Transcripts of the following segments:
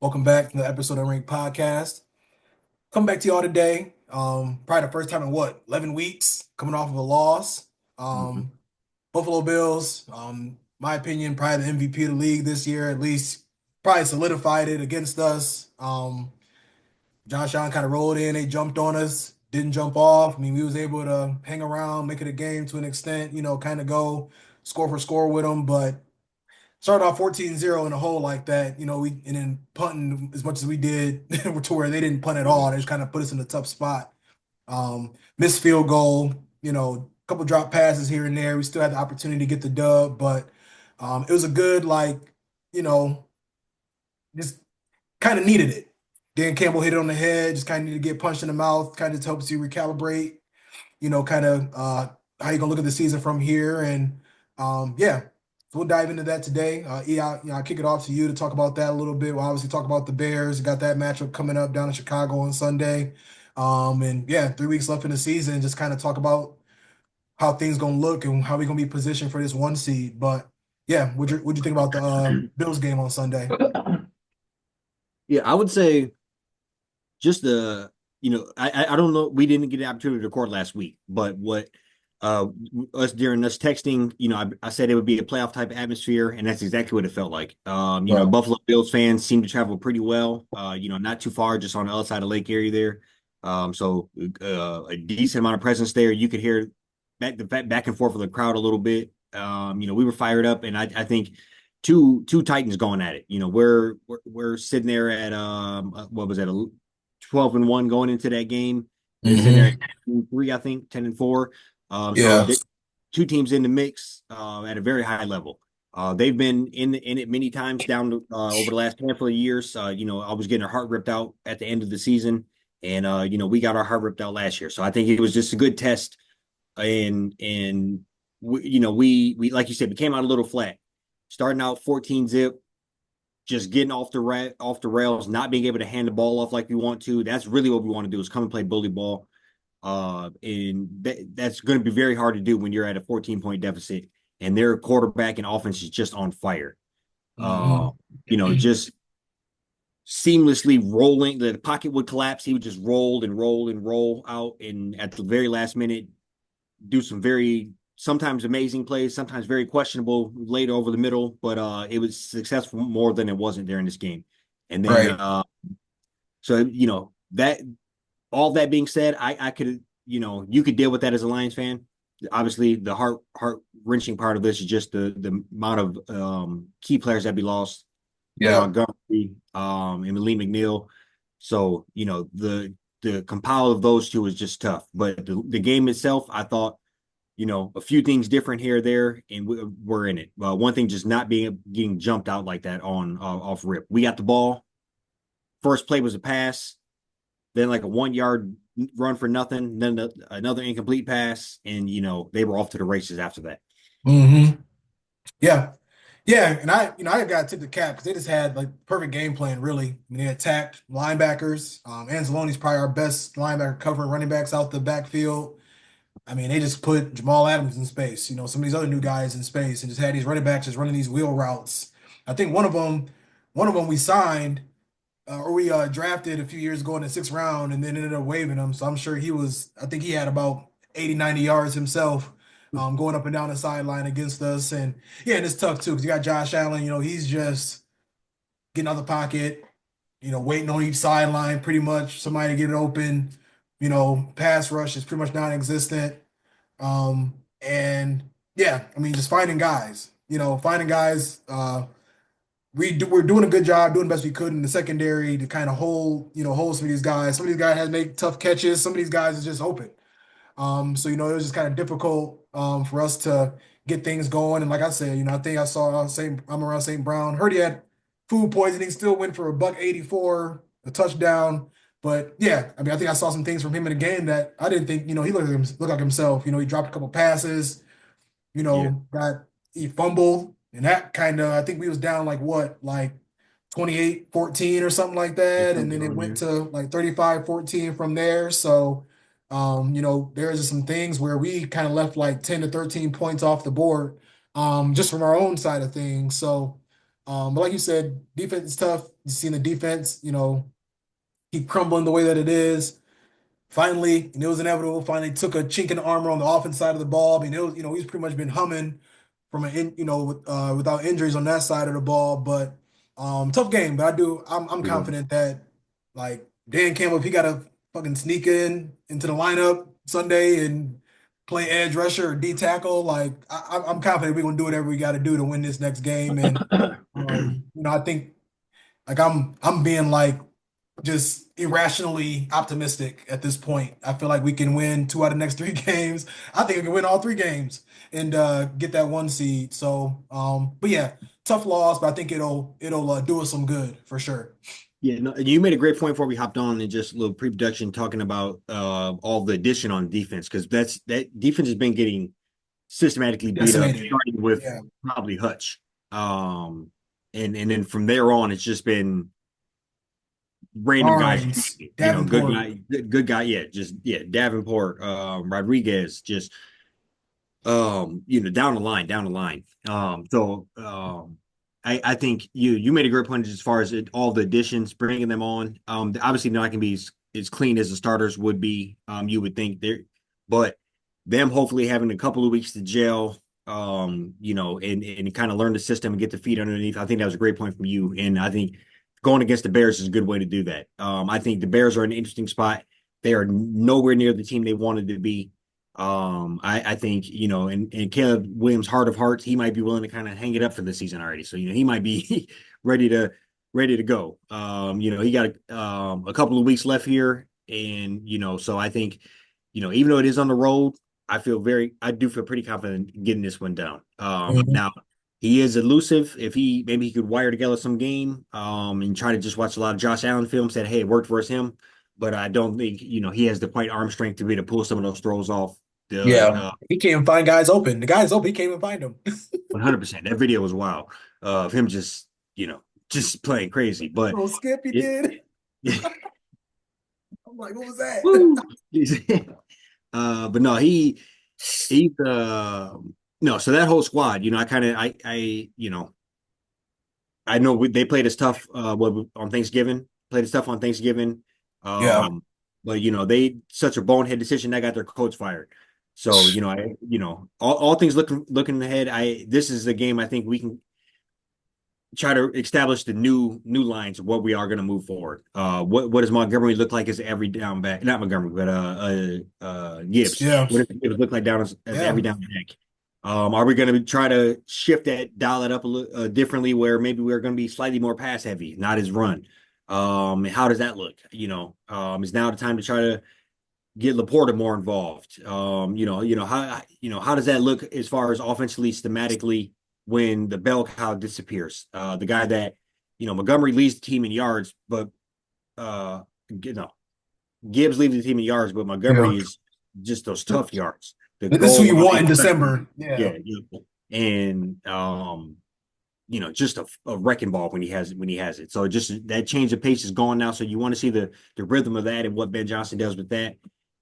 Welcome back to the episode of Ring Podcast. Coming back to y'all today. Probably the first time in 11 weeks, coming off of a loss. Mhm. Um, Buffalo Bills, my opinion, probably the MVP of the league this year, at least probably solidified it against us. Josh Allen kind of rolled in, they jumped on us, didn't jump off. I mean, we was able to hang around, make it a game to an extent, kind of go score for score with them, but started off 14-0 in a hole like that, and then punting as much as we did to where they didn't punt at Yeah. all. They just kind of put us in a tough spot. Missed field goal, a couple drop passes here and there. We still had the opportunity to get the dub, but it was a good, you know, just kind of needed it. Dan Campbell hit it on the head, just kind of need to get punched in the mouth, kind of helps you recalibrate, kind of how you gonna look at the season from here. And yeah, so we'll dive into that today. I'll kick it off to you to talk about that a little bit. We'll obviously talk about the Bears. You got that matchup coming up down in Chicago on Sunday. And yeah, 3 weeks left in the season. Just kind of talk about how things gonna look and how we gonna be positioned for this one seed. But yeah, what'd you think about the Bills game on Sunday? Yeah, I would say just I don't know. We didn't get an opportunity to record last week, but what uh us during us texting, I said it would be a playoff type atmosphere, and that's exactly what it felt like. Right. Buffalo Bills fans seem to travel pretty well. Not too far, just on the other side of Lake area there. A decent amount of presence there. You could hear back and forth of the crowd a little bit. We were fired up, and I think two Titans going at it. We're sitting there at what was that, 12-1 going into that game. They're sitting there Hmm. at 3, I think, 10-4. Yeah. Two teams in the mix at a very high level. They've been in it many times down over the last handful of years. I was getting our heart ripped out at the end of the season, and we got our heart ripped out last year. So I think it was just a good test, and we like you said, we came out a little flat, starting out 14 zip, just getting off the rails, not being able to hand the ball off like we want to. That's really what we want to do, is come and play bully ball. And that's going to be very hard to do when you're at a 14-point deficit and their quarterback and offense is just on fire. Uh, Hmm. just seamlessly rolling. The pocket would collapse. He would just roll and roll and roll out, and at the very last minute, do some very sometimes amazing plays, sometimes very questionable later over the middle, but it was successful more than it wasn't during this game. And then Right. so that all that being said, I could you could deal with that as a Lions fan. Obviously, the heart wrenching part of this is just the amount of key players that be lost, like Yeah. Montgomery, and Lee McNeil. So the compile of those two is just tough. But the game itself, I thought, a few things different here or there, and we're in it. One thing, just not being getting jumped out like that on off rip. We got the ball. First play was a pass, then like a 1 yard run for nothing, then another incomplete pass, and they were off to the races after that. Hmm. Yeah. Yeah, and I got to tip the cap because they just had like perfect game plan. Really, I mean, they attacked linebackers. Anzalone's probably our best linebacker covering running backs out the backfield. I mean, they just put Jamal Adams in space. Some of these other new guys in space, and just had these running backs just running these wheel routes. I think one of them we signed or we drafted a few years ago in the sixth round, and then ended up waiving him. So I'm sure he was. I think he had about 80, 90 yards himself going up and down the sideline against us. And yeah, and it's tough too because you got Josh Allen. He's just getting out of the pocket. Waiting on each sideline, pretty much somebody to get it open. Pass rush is pretty much non-existent. And yeah, I mean, just finding guys. Finding guys. We're doing a good job, doing the best we could in the secondary to kind of hold some of these guys. Some of these guys had to make tough catches. Some of these guys is just open. So it was just kind of difficult for us to get things going. And like I said, I think I saw St. I'm around St. Brown. Heard he had food poisoning, still went for a buck 84, a touchdown. But yeah, I mean, I think I saw some things from him in the game that I didn't think, he looked like himself. He dropped a couple passes, Yeah, got he fumbled, and that kind of I think we was down like what, like 28-14 or something like there's that. And something then it on went there. to like 35-14 from there. So there's some things where we kind of left like 10 to 13 points off the board just from our own side of things. So But like you said, defense is tough. You've seen the defense, keep crumbling the way that it is. Finally, and it was inevitable, finally took a chink in the armor on the offense side of the ball. I mean, it was, he's pretty much been humming from without injuries on that side of the ball. But tough game. But I'm confident that like Dan Campbell, if he got to fucking sneak into the lineup Sunday and play edge rusher or D tackle, like I'm confident we're gonna do whatever we got to do to win this next game. And I think like I'm being like just irrationally optimistic at this point. I feel like we can win two out of the next three games. I think we can win all three games and get that one seed. So, but yeah, tough loss, but I think it'll do us some good for sure. Yeah, no, you made a great point before we hopped on and just a little pre-production talking about all the addition on defense because that defense has been getting systematically beat up, Decimated. starting with Yeah. probably Hutch. And then from there on, it's just been random guys, Barnes, good Davenport. guy, good guy, yeah, just yeah, Davenport, Rodriguez, just down the line, down the line. I think you made a great point as far as all the additions, bringing them on. Obviously not going to be as clean as the starters would be. You would think there, but them hopefully having a couple of weeks to gel, and kind of learn the system and get the feet underneath. I think that was a great point from you, and I think going against the Bears is a good way to do that. I think the Bears are in an interesting spot. They are nowhere near the team they wanted to be. I think, and Caleb Williams, heart of hearts, he might be willing to kind of hang it up for the season already. So, he might be ready to go. He got a couple of weeks left here. And, so I think, even though it is on the road, I do feel pretty confident getting this one down. Mhm. Now he is elusive. If maybe he could wire together some game, and try to just watch a lot of Josh Allen films that, hey, it worked for him. But I don't think, he has the quite arm strength to be able to pull some of those throws off the Yeah. He can't even find guys open. The guys open, he can't even find them. 100%. That video was wild of him just playing crazy. But Little skip he it, did. I'm like, what was that? woo, but no, he's no. So that whole squad, I kind of I know they played us tough on Thanksgiving. Played us tough on Thanksgiving. Yeah. Um, but they such a bonehead decision that got their coach fired. So all things looking ahead. This is the game I think we can try to establish the new lines of what we are going to move forward. What does Montgomery look like as every down back? Not Montgomery, but Gibbs. Yeah. What does Gibbs look like down as Yeah. every down back? Are we going to try to shift that, dial it up a little differently, where maybe we're going to be slightly more pass heavy, not as run? How does that look? Is now the time to try to get Laporta more involved. How does that look as far as offensively, schematically when the bell cow disappears? The guy that Montgomery leads the team in yards, but uh, Gibbs leads the team in yards, but Yeah. Montgomery is just those tough yards, the This is who goal you want in line December. yeah, Yeah. yeah. And just a wrecking ball when he has it. So just that change of pace is gone now. So you want to see the rhythm of that and what Ben Johnson does with that,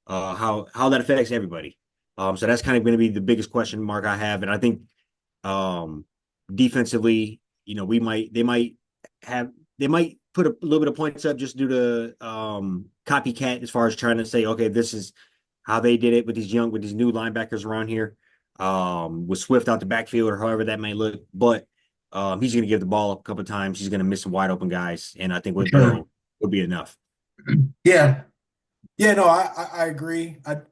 how that affects everybody. So that's kind of going to be the biggest question mark I have. And I think um defensively, they might put a little bit of points up just due to copycat as far as trying to say, okay, this is how they did it with these new linebackers around here. With Swift out the backfield or however that may look. But he's going to give the ball up a couple of times. He's going to miss some wide open guys, and I think For what sure. will be enough. Yeah. Yeah, no, I agree. And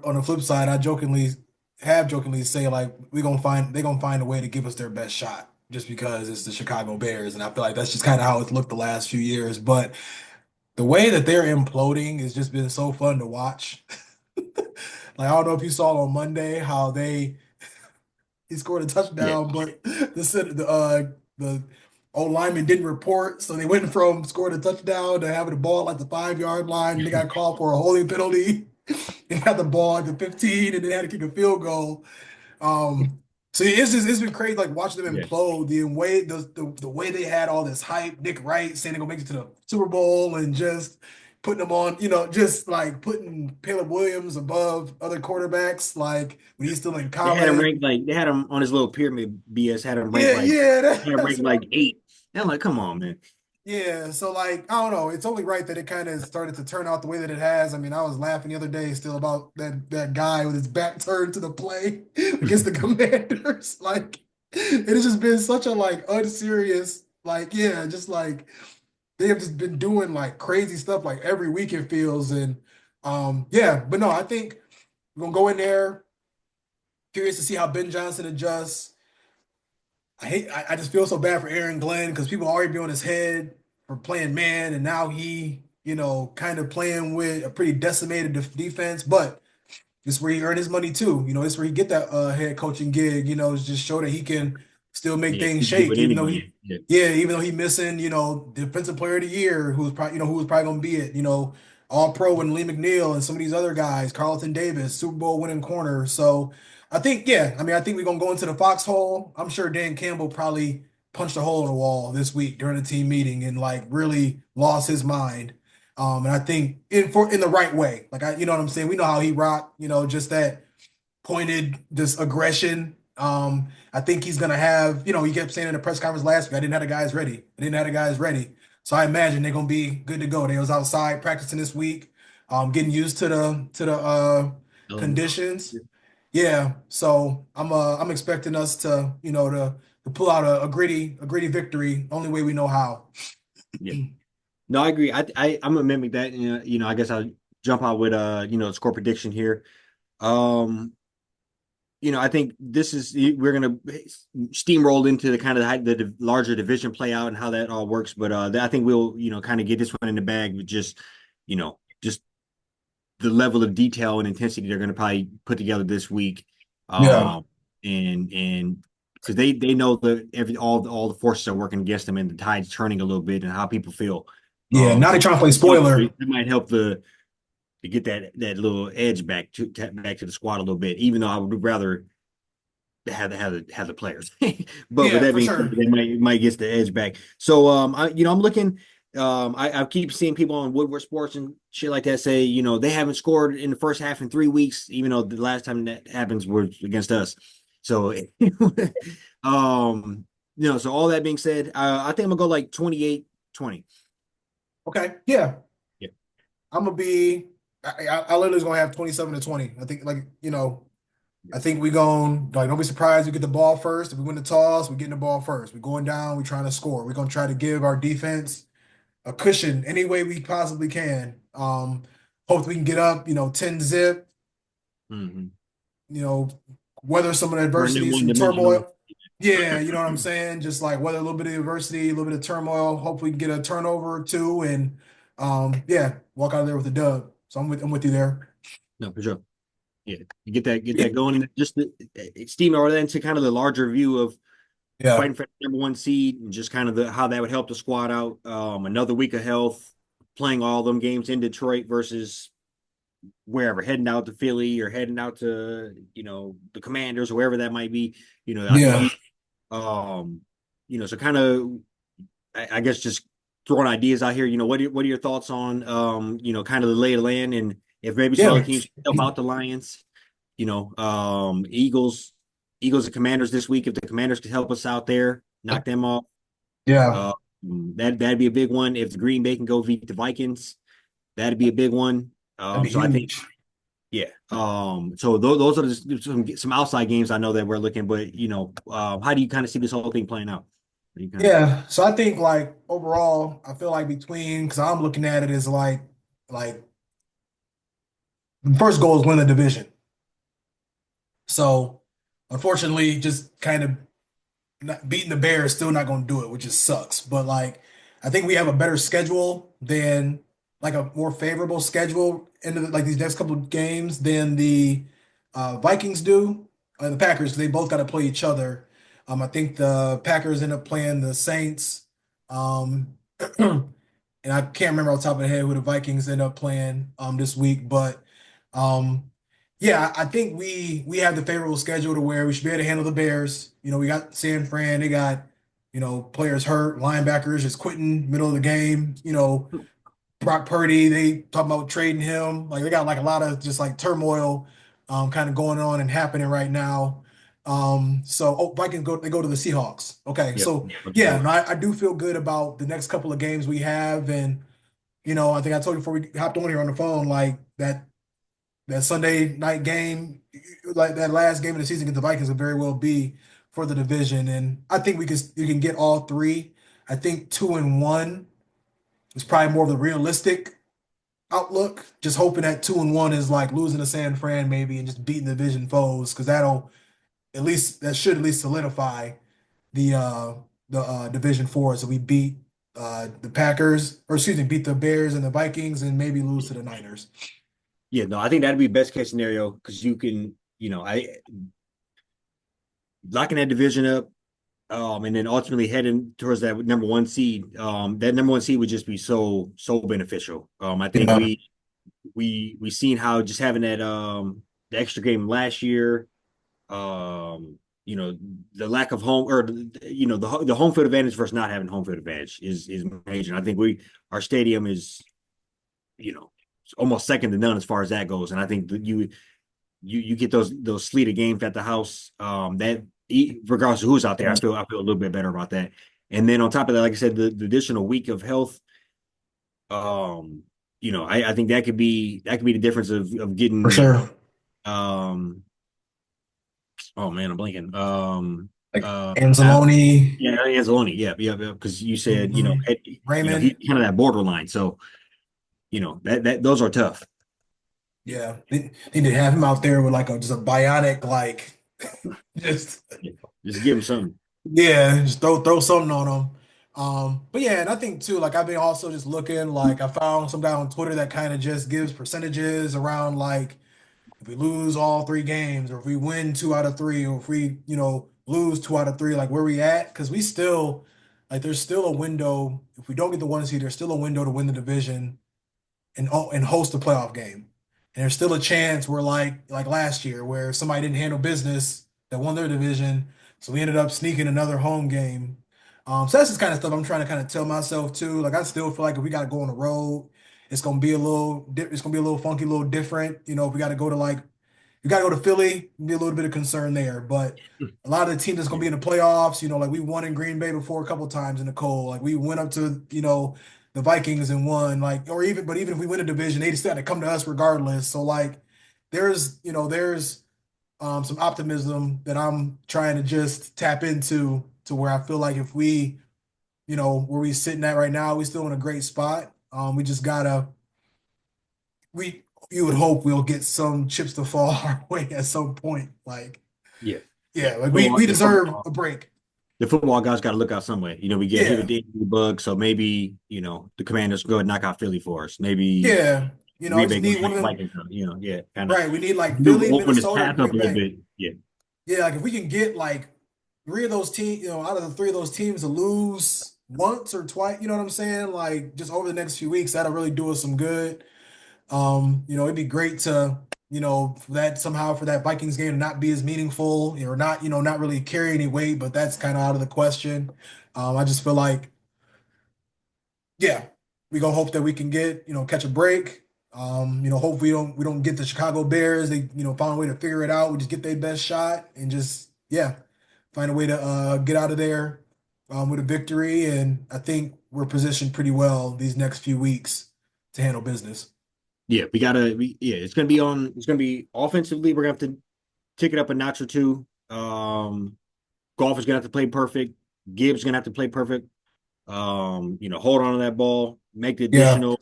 on the flip side, I jokingly say like they're gonna find a way to give us their best shot just because it's the Chicago Bears, and I feel like that's just kind of how it's looked the last few years. But the way that they're imploding has just been so fun to watch. Like I don't know if you saw on Monday how he scored a Yeah, touchdown, but the old lineman didn't report, so they went from scoring a touchdown to having the ball at the 5 yard line, and they got called for a holding penalty. They had the ball at the 15, and they had to kick a field goal. Um, so it's been crazy like watching them yeah, implode the way they had all this hype, Nick Wright saying they're gonna make it to the Super Bowl and just putting them on, just like putting Caleb Williams above other quarterbacks, like when he's still in they had him college. ranked like they had him on his little pyramid BS. Had him ranked Yeah, like yeah, had him that's ranked what I like eight. And I'm like, come on, man. Yeah, so like I don't know. It's only right that it kind of started to turn out the way that it has. I mean, I was laughing the other day still about that guy with his back turned to the play against the Commanders. Like it has just been such a like unserious, like yeah, just like they have just been doing like crazy stuff like every week it feels. And yeah, but no, I think we're gonna go in there. Curious to see how Ben Johnson adjusts. I just feel so bad for Aaron Glenn because people already be on his head for playing man, and now he, kind of playing with a pretty decimated defense. But this is where he earned his money too. This is where he get that head coaching gig. To just show that he can still make Yeah, things you do shake, it even though anyway. Yeah. yeah, even though he missing, defensive player of the year, who was probably gonna be it, all pro and Lee McNeil and some of these other guys, Carlton Davis, Super Bowl winning corner. So I think, yeah, I mean, I think we're gonna go into the foxhole. I'm sure Dan Campbell probably punched a hole in the wall this week during the team meeting and like really lost his mind. And I think in the right way. Like you know what I'm saying? We know how he rocked, just that pointed this aggression. I think he's gonna have, he kept saying in the press conference last week, I didn't have the guys ready. I didn't have the guys ready. So I imagine they're gonna be good to go. They was outside practicing this week, getting used to the Elements. conditions. Yeah. Yeah. So I'm expecting us to, to pull out a gritty victory, only way we know how. Yeah. No, I agree. I'm gonna mimic that. I guess I'll jump out with score prediction here. Um, I think this is we're gonna steamroll into the kind of the larger division play out and how that all works. But I think we'll kind of get this one in the bag with just the level of detail and intensity they're gonna probably put together this week. Yeah. And because they know that all the forces are working against them and the tide's turning a little bit and how people feel. Yeah. Now So they're trying to play it spoiler. might help to get that little edge back to the squad a little bit, even though I would rather have the players. But with Yeah, that for being said, sure. they might get the edge back. So I'm looking. I keep seeing people on Woodward Sports and shit like that say, they haven't scored in the first half in 3 weeks, even though the last time that happens was against us. So, so all that being said, I think I'm gonna go like 28-20. Okay. Yeah. Yeah. I'm gonna be. I literally gonna have 27-20. I think like I think we going like don't be surprised we get the ball first. If we win the toss, we getting the ball first. We're going down. We're trying to score. We're gonna try to give our defense a cushion any way we possibly can. Hope we can get up. 10 zip. Mm-hmm. You know, weather some of the Turn them adversity, one some dimensional. turmoil. Yeah, you know what I'm saying. Just like weather a little bit of adversity, a little bit of turmoil. Hope we can get a turnover or two, and yeah, walk out of there with a dub. So I'm with you there. No, for sure. Yeah, you get that going, and just steam over that into kind of the larger view of Yeah, fighting for the number one seed and just kind of how that would help the squad out. Another week of health, playing all them games in Detroit versus wherever, heading out to Philly or heading out to the Commanders or wherever that might be. yeah, So kind of I guess just throwing ideas out here. What are your thoughts on kind of the lay of the land and if maybe some other yeah, teams help out the Lions? Eagles and Commanders this week. If the Commanders could help us out there, knock them off, yeah. uh, that'd be a big one. If the Green Bay can go beat the Vikings, that'd be a big one. That'd be So I think, huge. yeah. So those are some outside games I know that we're looking, but how do you kind of see this whole thing playing out? What do you kind of? Yeah. So I think like overall, I feel like between because I'm looking at it as like the first goal is win the division. So unfortunately, just kind of not beating the Bears still not going to do it, which just sucks. But like, I think we have a better schedule than like a more favorable schedule into like these next couple of games than the Vikings do and the Packers. 'Cause they both got to play each other. I think the Packers end up playing the Saints. And I can't remember off the top of the head who the Vikings end up playing this week, but um, yeah, I think we have the favorable schedule to where we should be able to handle the Bears. We got San Fran, they got players hurt, linebackers just quitting middle of the game. Brock Purdy, they talking about trading him. Like they got like a lot of just like turmoil kind of going on and happening right now. Vikings go to the Seahawks. Okay, Yep. so What you yeah, do? no, I do feel good about the next couple of games we have, and I think I told you before we hopped on here on the phone, like that Sunday night game, like that last game of the season against the Vikings, could very well be for the division, and I think we can get all three. I think 2-1 is probably more of the realistic outlook. Just hoping that 2-1 is like losing to San Fran maybe and just beating the division foes because that should at least solidify the division for us. So we beat the Packers, or excuse me, beat the Bears and the Vikings, and maybe lose to the Niners. Yeah, no, I think that'd be best case scenario because you can, I locking that division up, and then ultimately heading towards that number one seed. That number one seed would just be so beneficial. I think Yeah, we seen how just having that the extra game last year, the lack of home or the home field advantage versus not having home field advantage is major. And I think our stadium is you know almost second to none as far as that goes. And I think that you get those sleet of games at the house. That regardless of who's out there, I feel a little bit better about that. And then on top of that, like I said, the additional week of health, um, I think that could be the difference of for getting sure. oh man, I'm blanking. Like Uh, uh Anzalone, yeah, Anzalone, yeah, because you said mhm, he's Raymond. kind of that borderline, so that those are tough. Yeah, they need to have him out there with like just a bionic, like just Yeah. Just give him some. yeah, just throw something on him. But yeah, and I think too, like I've been also just looking, like I found some guy on Twitter that kind of just gives percentages around like if we lose all three games, or if we win two out of three, or if we, lose two out of three, like where we at? Because we still, like, there's still a window. If we don't get the one seed, there's still a window to win the division and host a playoff game. And there's still a chance where like last year where somebody didn't handle business that won their division, so we ended up sneaking another home game. So that's just kind of stuff I'm trying to kind of tell myself too. Like I still feel like if we got to go on the road, it's gonna be a little funky, a little different. If we got to go to like you got to go to Philly, be a little bit of concern there. But a lot of the teams that's going to Yeah, be in the playoffs, like we won in Green Bay before a couple times in the cold. Like we went up to, the Vikings and won. But even if we win a division, they just got to come to us regardless. So like, there's some optimism that I'm trying to just tap into to where I feel like if we, where we sitting at right now, we still in a great spot. We just gotta we you would hope we'll get some chips to fall our way at some point. Like, yeah, yeah. yeah, like we deserve a break. The football guys got to look out some way. We get hit with Yeah, the injury bug, so maybe the Commanders go and knock out Philly for us. Maybe yeah. I Green Bay just goes need and one of knock the them. Vikings out. Yeah, kind of Right. We need like Philly, open this Minnesota, path up Green a little Bay. bit. Yeah, Yeah, like if we can get like three of those teams, out of the three of those teams to lose once or twice, you know what I'm saying? Like just over the next few weeks, that'll really do us some good. It'd be great to, for that Vikings game to not be as meaningful, or not, not really carry any weight, but that's kind of out of the question. I just feel like, yeah, we gonna hope that we can get, catch a break. Hope we don't get the Chicago Bears. They, find a way to figure it out. We just get their best shot and just, yeah, find a way to get out of there with a victory. And I think we're positioned pretty well these next few weeks to handle business. yeah. Yeah, it's gonna be offensively. We're gonna have to tick it up a notch or two. Golf is gonna have to play perfect. Gibbs gonna have to play perfect. Hold on to that ball, make the Yeah. additional.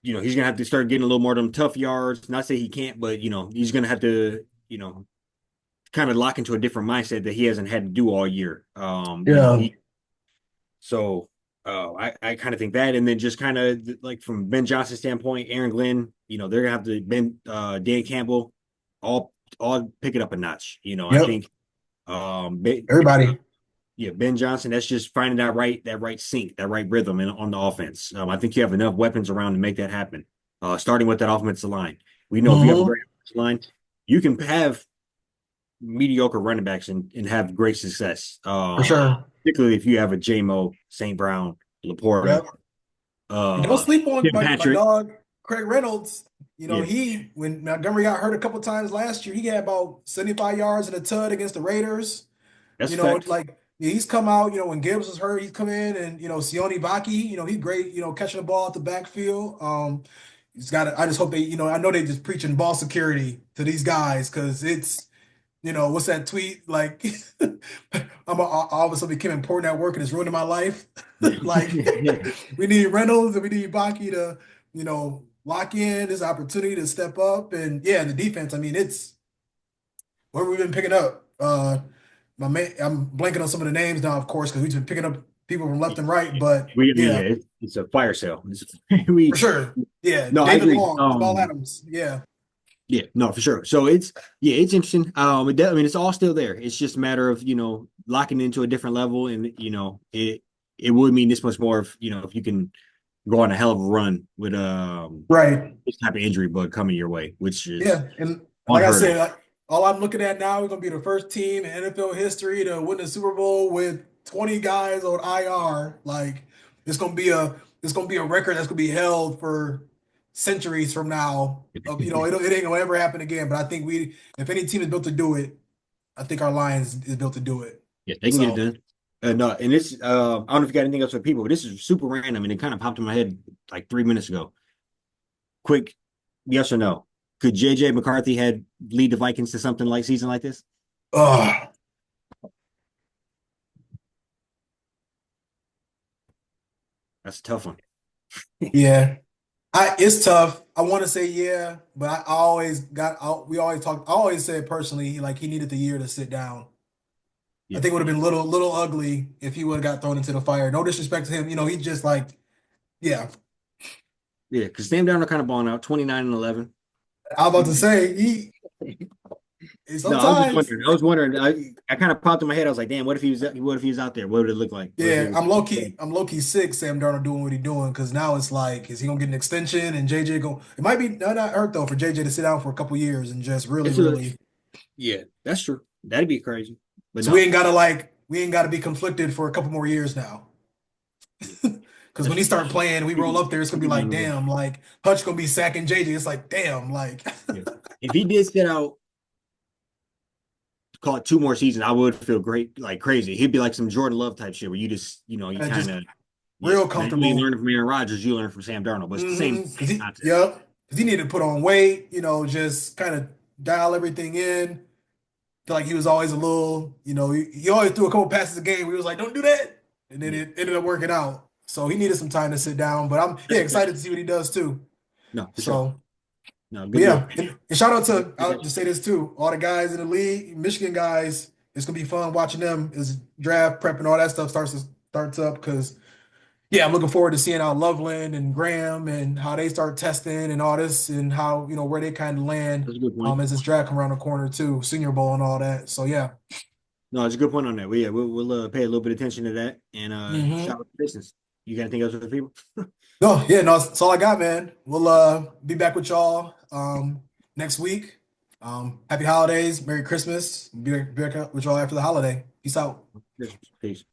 He's gonna have to start getting a little more of them tough yards. Not say he can't, but he's gonna have to, kind of lock into a different mindset that he hasn't had to do all year. Yeah. He so I kind of think that, and then just kind of like from Ben Johnson's standpoint, Aaron Glenn, they're gonna have to Dan Campbell, all pick it up a notch. I Yep. think ben, Everybody. yeah, Ben Johnson, that's just finding that right sync, that right rhythm on the offense. I think you have enough weapons around to make that happen. Starting with that offensive line. We know if you have a Hmm. great offensive line, you can have mediocre running backs and have great success. For sure. Particularly if you have a JMO, St. Brown, Laporta, Yep. And don't uh, sleep on Tim my Patrick. dog. Craig Reynolds, Yeah, he when Montgomery got hurt a couple times last year, he had about 75 yards in a tud against the Raiders. that's a fact. Like yeah, he's come out, when Gibbs was hurt, he's come in and Sione Baki, he's great, catching the ball at the backfield. He's got I just hope they, I know they just preaching ball security to these guys because it's what's that tweet? Like, all of a sudden became important at work and it's ruining my life. Like, we need Reynolds and we need Baki to, lock in this opportunity to step up. And yeah, the defense, I mean, it's what we've been picking up. I'm blanking on some of the names now, of course, because we've been picking up people from left and right. But Yeah, yeah, it's a fire sale. for sure. Yeah, No, I David agree. Long, Jamal Adams. Yeah, Yeah, no, for sure. So it's interesting. I mean, it's all still there. It's just a matter of locking into a different level, and it would mean this much more if if you can go on a hell of a run with right. this type of injury bug coming your way, which is Yeah, and like I unheard said, of. all I'm looking at now is going to be the first team in NFL history to win the Super Bowl with 20 guys on IR. Like it's going to be a record that's going to be held for centuries from now. Of it ain't gonna ever happen again. But I think if any team is built to do it, I think our Lions is built to do it. Yeah, they can get it So, done. No, and this I don't know if you got anything else for people, but this is super random, and it kind of popped in my head like 3 minutes ago. Quick, yes or no? Could JJ McCarthy had lead the Vikings to something like season like this? uh, That's a tough one. yeah, it's tough. I want to say yeah, but we always talk. I always said personally, like he needed the year to sit down. I Yeah, think it would have been little ugly if he would have got thrown into the fire. No disrespect to him, he just like, yeah. yeah, because Sam Darnold kind of balling out 29-11. I was about to say he No, I was just sometimes, wondering. I was wondering. I kind of popped in my head. I was like, damn, what if he was out there? What would it look like? What if he yeah. was? I'm low key sick. Sam Darnold doing what he doing because now it's like, is he gonna get an extension? And JJ go? It might be not hurt though for JJ to sit down for a couple years and just really, It's a really. Yeah, that's true. That'd be crazy. But So we no, ain't gotta like we ain't gotta be conflicted for a couple more years now. Because when he that's start playing, we roll up there, it's gonna be like, damn, like Hutch gonna be sacking JJ. It's like, damn, like yeah. If he did sit out, call it 2 more seasons, I would feel great, like crazy. He'd be like some Jordan Love type shit where you just, you kind just of, yeah. real Now you ain't comfortable. learning from Aaron Rodgers, you learn from Sam Darnold, but it's the same Because he, concept. yep, because he needed to put on weight, just kind of dial everything in. Feel like he was always a little, he always threw a couple passes a game. We was like, don't do that, and then Yeah, it ended up working out. So he needed some time to sit down. But I'm that's fair. excited to see what he does too. No, for sure. So, No, but good deal. yeah, and shout out to I'll just say this too, all the guys in the league, Michigan guys. It's gonna be fun watching them as draft prep and all that stuff starts up because yeah, I'm looking forward to seeing how Loveland and Graham and how they start testing and all this and how, where they kind of land That's a good point. as this draft come around the corner too, Senior Bowl and all that. So yeah. No, it's a good point on that. We'll pay a little bit of attention to that and shout Hmm. out the business. You got anything else for the people? No, yeah, no, that's all I got, man. We'll be back with y'all next week. Happy holidays, Merry Christmas. Be back with y'all after the holiday. Peace out. Peace.